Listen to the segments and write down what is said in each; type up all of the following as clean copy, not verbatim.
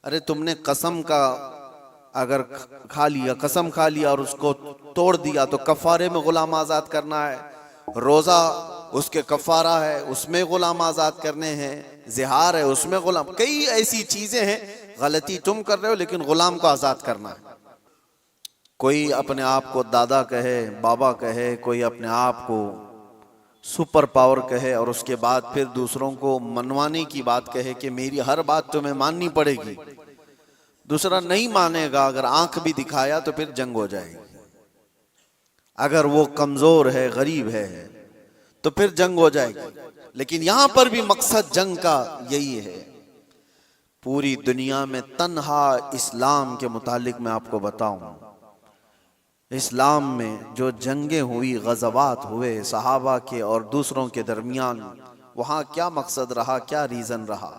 अरे तुमने कसम का अगर खा लिया, कसम खा लिया और उसको तोड़ दिया तो कफारे में गुलाम आजाद करना है, रोजा उसके कफारा है उसमें गुलाम आजाद करने हैं, जिहार है उसमें गुलाम, कई ऐसी चीजें हैं। गलती तुम कर रहे हो लेकिन गुलाम को आजाद करना है। कोई अपने आप को दादा कहे, बाबा कहे, कोई अपने आप को सुपर पावर कहे और उसके बाद फिर दूसरों को मनवाने की बात कहे कि मेरी हर बात तुम्हें माननी पड़ेगी। दूसरा नहीं मानेगा, अगर आंख भी दिखाया तो फिर जंग हो जाएगी। अगर वो कमजोर है, गरीब है, तो फिर जंग हो जाएगी। लेकिन यहां पर भी मकसद जंग का यही है। पूरी दुनिया में तन्हा इस्लाम के मुतालिक मैं आपको बताऊं, इस्लाम में जो जंगें हुई, गज़वात हुए सहाबा के और दूसरों के दरमियान, वहां क्या मकसद रहा, क्या रीजन रहा।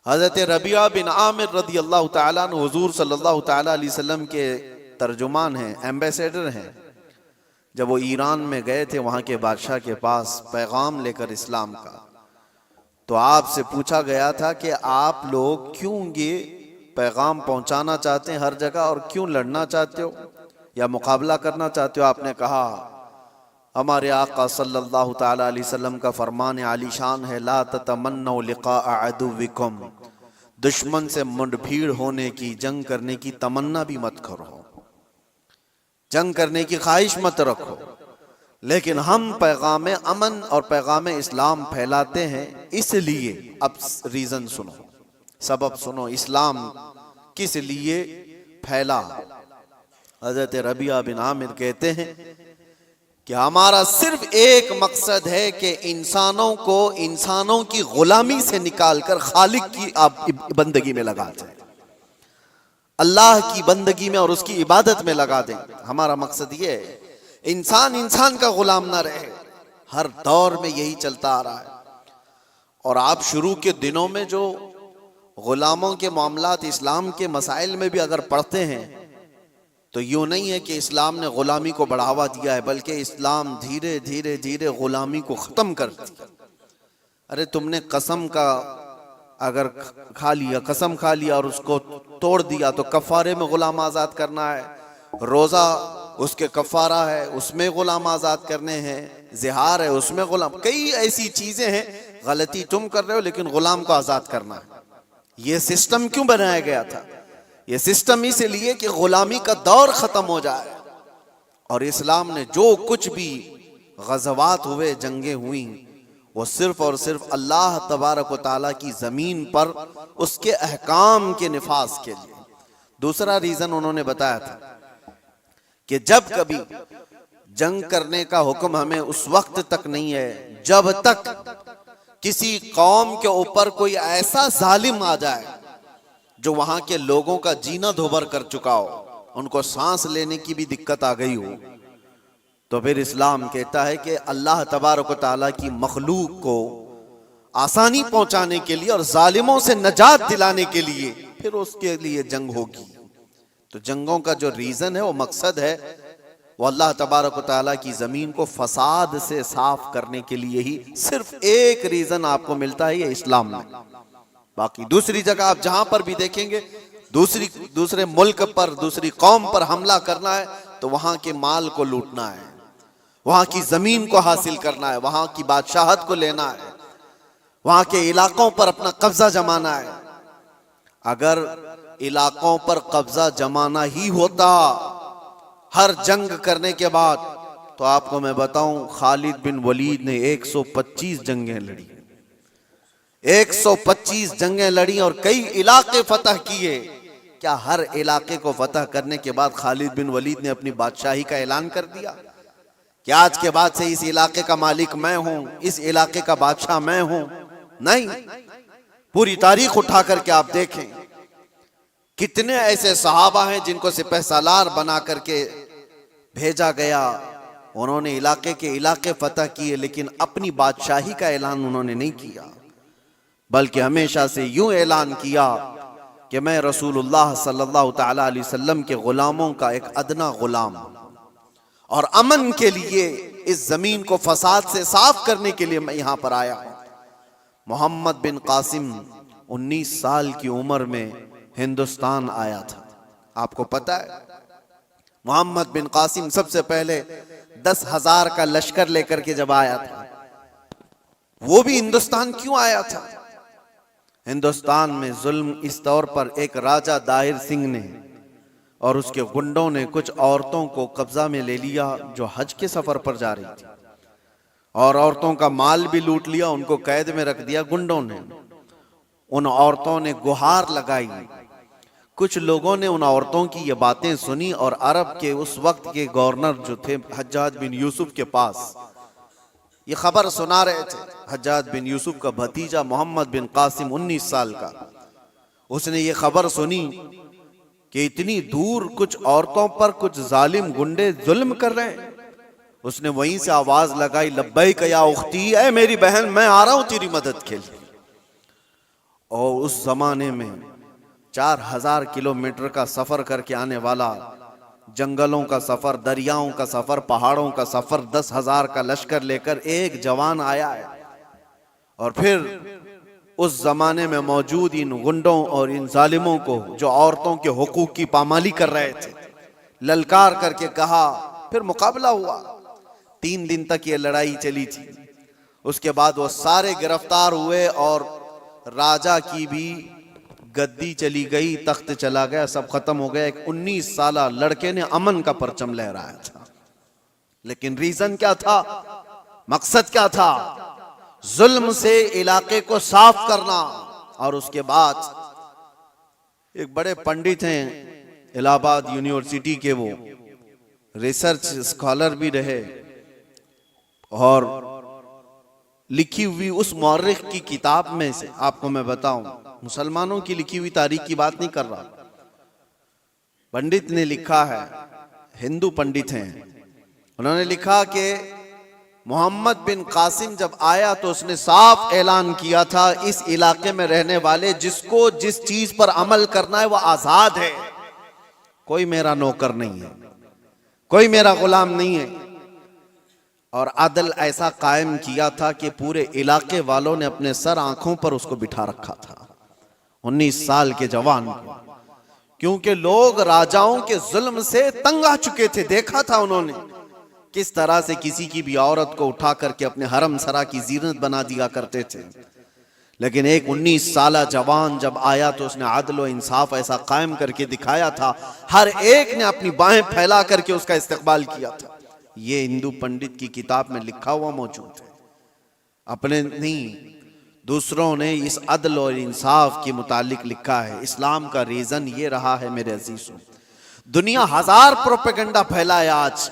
हजरत रबिया बिन आमिर रदी अल्लाह तआला अन्हु हुजूर सल्लल्लाहु तआला अलैहि वसल्लम के तर्जुमान हैं, एम्बेसडर हैं। जब वो ईरान में गए थे वहां के बादशाह के पास पैगाम लेकर इस्लाम का, तो आपसे पूछा गया था कि आप लोग क्यों ये पैगाम पहुंचाना चाहते हैं हर जगह और क्यों लड़ना चाहते हो या मुकाबला करना चाहते हो। आपने कहा हमारे आका सल्लल्लाहु तआला अलैहि वसल्लम का फरमान आलीशान है, ला ततमन्नौ लिक़ा अदुविकुम, दुश्मन से मुठभेड़ होने की, जंग करने की तमन्ना भी मत करो, जंग करने की ख्वाहिश मत रखो। लेकिन हम पैगाम अमन और पैगाम इस्लाम फैलाते हैं, इसलिए अब रीजन सुनो, सबब सुनो, इस्लाम किस लिए फैला। हजरत रबिया बिन आमिर कहते हैं कि हमारा सिर्फ एक मकसद है कि इंसानों को इंसानों की गुलामी से निकालकर खालिक की आप बंदगी में लगा दें, अल्लाह की बंदगी में और उसकी इबादत में लगा दें। हमारा मकसद ये है इंसान इंसान का गुलाम ना रहे। हर दौर में यही चलता आ रहा है। और आप शुरू के दिनों में जो गुलामों के मामलात इस्लाम के मसाइल में भी अगर पढ़ते हैं तो यूं नहीं है कि इस्लाम ने गुलामी को बढ़ावा दिया है, बल्कि इस्लाम धीरे धीरे धीरे गुलामी को खत्म कर दिया। अरे तुमने कसम का अगर खा लिया, कसम खा लिया और उसको तोड़ दिया तो कफारे में गुलाम आजाद करना है, रोजा उसके कफारा है उसमें गुलाम आजाद करने हैं, जिहार है उसमें गुलाम, कई ऐसी चीजें हैं। गलती तुम कर रहे हो लेकिन गुलाम को आजाद करना है। ये सिस्टम क्यों बनाया गया था? ये सिस्टम इसलिए कि गुलामी का दौर खत्म हो जाए। और इस्लाम ने जो कुछ भी गज़वात हुए, जंगें हुई, वो सिर्फ और सिर्फ अल्लाह तबारक व तआला की जमीन पर उसके अहकाम के निफाज के लिए। दूसरा रीजन उन्होंने बताया था कि जब कभी जंग करने का हुक्म हमें उस वक्त तक नहीं है जब तक किसी कौम के ऊपर कोई ऐसा जालिम आ जाए जो वहां के लोगों का जीना धोबर कर चुका हो, उनको सांस लेने की भी दिक्कत आ गई हो, तो फिर इस्लाम कहता है कि अल्लाह तबारक व तआला की मखलूक को आसानी पहुंचाने के लिए और जालिमों से नजात दिलाने के लिए फिर उसके लिए जंग होगी। तो जंगों का जो रीजन है, वो मकसद है, वो अल्लाह तबारक व तआला की जमीन को फसाद से साफ करने के लिए ही सिर्फ एक रीजन आपको मिलता है, ये इस्लाम में। बाकी दूसरी जगह आप जहां पर भी देखेंगे, दूसरे मुल्क पर, दूसरी कौम पर हमला करना है तो वहां के माल को लूटना है, वहां की जमीन को हासिल करना है, वहां की बादशाहत को लेना है, वहां के इलाकों पर अपना कब्जा जमाना है। अगर इलाकों पर कब्जा जमाना ही होता हर जंग करने के बाद, तो आपको मैं बताऊं खालिद बिन वलीद ने 125 जंगें लड़ी, 125 जंगें लड़ी और कई इलाके फतह किए। क्या हर इलाके को फतह करने के बाद खालिद बिन वलीद ने अपनी बादशाही का ऐलान कर दिया कि आज के बाद से इस इलाके का मालिक मैं हूं, इस इलाके का बादशाह मैं हूं? नहीं। पूरी तारीख उठा करके आप देखें, कितने ऐसे सहाबा हैं जिनको सिपहसालार बना करके भेजा गया, उन्होंने इलाके के इलाके फतह किए, लेकिन अपनी बादशाही का ऐलान उन्होंने नहीं किया, बल्कि हमेशा से यूं ऐलान किया कि मैं रसूलुल्लाह सल्लल्लाहु तआला अलैहि वसल्लम के गुलामों का एक अदना गुलाम और अमन के लिए इस जमीन को फसाद से साफ करने के लिए मैं यहां पर आया हूं। मोहम्मद बिन कासिम 19 साल की उम्र में हिंदुस्तान आया था। आपको पता है मोहम्मद बिन कासिम सबसे पहले 10,000 का लश्कर लेकर के जब आया था, वो भी हिंदुस्तान क्यों आया था? हिंदुस्तान में जुल्म इस तौर पर एक राजा दाहिर सिंह ने और उसके गुंडों ने कुछ औरतों को कब्जा में ले लिया जो हज के सफर पर जा रही थी, और औरतों का माल भी लूट लिया, उनको कैद में रख दिया गुंडों ने। उन औरतों ने गुहार लगाई। कुछ लोगों ने उन औरतों की ये बातें सुनी और अरब के उस वक्त के गवर्नर जो थे हज्जाज बिन यूसुफ के पास ये खबर सुना रहे थे। हज्जाज बिन यूसुफ का भतीजा मोहम्मद बिन कासिम 19 साल का, उसने ये खबर सुनी कि इतनी दूर कुछ औरतों पर कुछ जालिम गुंडे जुल्म कर रहे हैं। उसने वहीं से आवाज लगाई, लब्बैक या उख्ती, ऐ मेरी बहन मैं आ रहा हूं तेरी मदद के लिए। और उस जमाने में 4000 किलोमीटर का सफर करके आने वाला, जंगलों का सफर, दरियाओं का सफर, पहाड़ों का सफर, 10,000 का लश्कर लेकर एक जवान आया है। और फिर उस जमाने में मौजूद इन गुंडों और इन जालिमों को जो औरतों के हुकूक की पामाली कर रहे थे, ललकार करके कहा। फिर मुकाबला हुआ। 3 दिन तक ये लड़ाई चली थी। उसके बाद वो सारे गिरफ्तार हुए और राजा की भी गद्दी चली गई, तख्त चला गया, सब खत्म हो गया। एक 19 साला लड़के ने अमन का परचम लहराया था। लेकिन रीजन क्या था, मकसद क्या था? जुल्म से इलाके को साफ करना। और उसके बाद एक बड़े पंडित हैं इलाहाबाद यूनिवर्सिटी के, वो रिसर्च स्कॉलर भी रहे, और लिखी हुई उस मौर्रिख की किताब में से आपको मैं बताऊं, मुसलमानों की लिखी हुई तारीख की बात नहीं कर रहा, पंडित ने लिखा है, हिंदू पंडित हैं, उन्होंने लिखा कि मोहम्मद बिन कासिम जब आया तो उसने साफ ऐलान किया था, इस इलाके में रहने वाले जिसको जिस चीज पर अमल करना है वह आजाद है, कोई मेरा नौकर नहीं है, कोई मेरा गुलाम नहीं है। और अदल ऐसा कायम किया था कि पूरे इलाके वालों ने अपने सर आंखों पर उसको बिठा रखा था, 19 साल के जवान को, क्योंकि लोग राजाओं के जुल्म से तंग आ चुके थे। देखा था उन्होंने किस तरह से किसी की भी औरत को उठा करके अपने हरम सरा की जीनत बना दिया करते थे। लेकिन एक 19 साला जवान जब आया तो उसने अदल व इंसाफ ऐसा कायम करके दिखाया था, हर एक ने अपनी बाहें फैला करके उसका इस्तकबाल किया था। ये हिंदू पंडित की किताब में लिखा हुआ मौजूद है, अपने नहीं दूसरों ने इस अदल और इंसाफ के मुतालिक लिखा है। इस्लाम का रीजन ये रहा है मेरे अजीजों, दुनिया 1000 प्रोपेगेंडा फैलाए आज,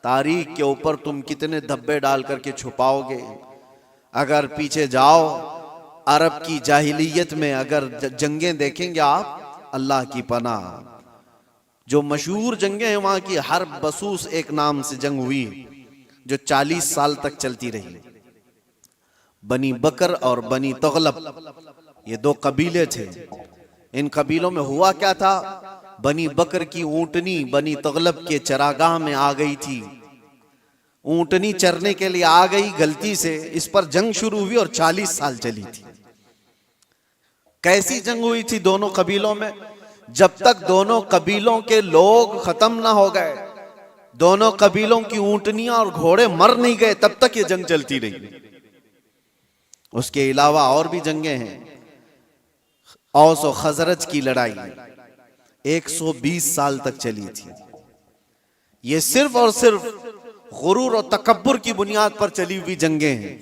तारीख के ऊपर तुम कितने धब्बे डाल करके छुपाओगे। अगर पीछे जाओ अरब की जाहिलियत में अगर जंगें देखेंगे आप, अल्लाह की पनाह, जो मशहूर जंगें हैं वहां की, हर बसूस एक नाम से जंग हुई जो 40 साल तक चलती रही। बनी बकर और बनी तगलब ये 2 कबीले थे। इन कबीलों में हुआ क्या था, बनी बकर की ऊंटनी बनी तगलब के चरागाह में आ गई थी, ऊंटनी चरने के लिए आ गई गलती से, इस पर जंग शुरू हुई और 40 साल चली थी। कैसी जंग हुई थी दोनों कबीलों में? जब तक दोनों कबीलों के लोग खत्म ना हो गए, दोनों कबीलों की ऊंटनियां और घोड़े मर नहीं गए, तब तक ये जंग चलती रही। उसके अलावा और भी जंगें हैं। औस और खजरज की लड़ाई 120 साल तक चली थी। ये सिर्फ और सिर्फ गुरूर और तकब्बुर की बुनियाद पर चली हुई जंगें हैं।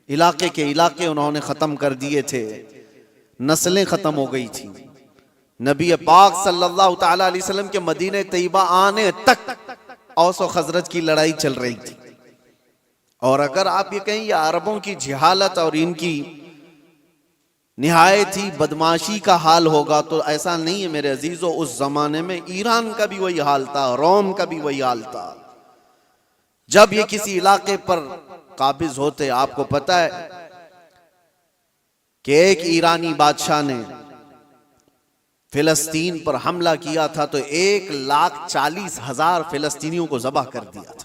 इलाके के इलाके उन्होंने खत्म कर दिए थे, नस्लें खत्म हो गई थी। नबी पाक सल्लल्लाहु ताला अलैहि वसल्लम के मदीने तैयबा आने तक औस और खजरज की लड़ाई चल रही थी। और अगर आप ये कहें ये अरबों की जिहालत और इनकी निहायत ही बदमाशी का हाल होगा, तो ऐसा नहीं है मेरे अजीजों। उस जमाने में ईरान का भी वही हाल था, रोम का भी वही हाल था। जब ये किसी इलाके पर काबिज होते, आपको पता है कि एक ईरानी बादशाह ने फिलिस्तीन पर हमला किया था तो 1,40,000 फिलिस्तीनियों को ज़बह कर दिया था।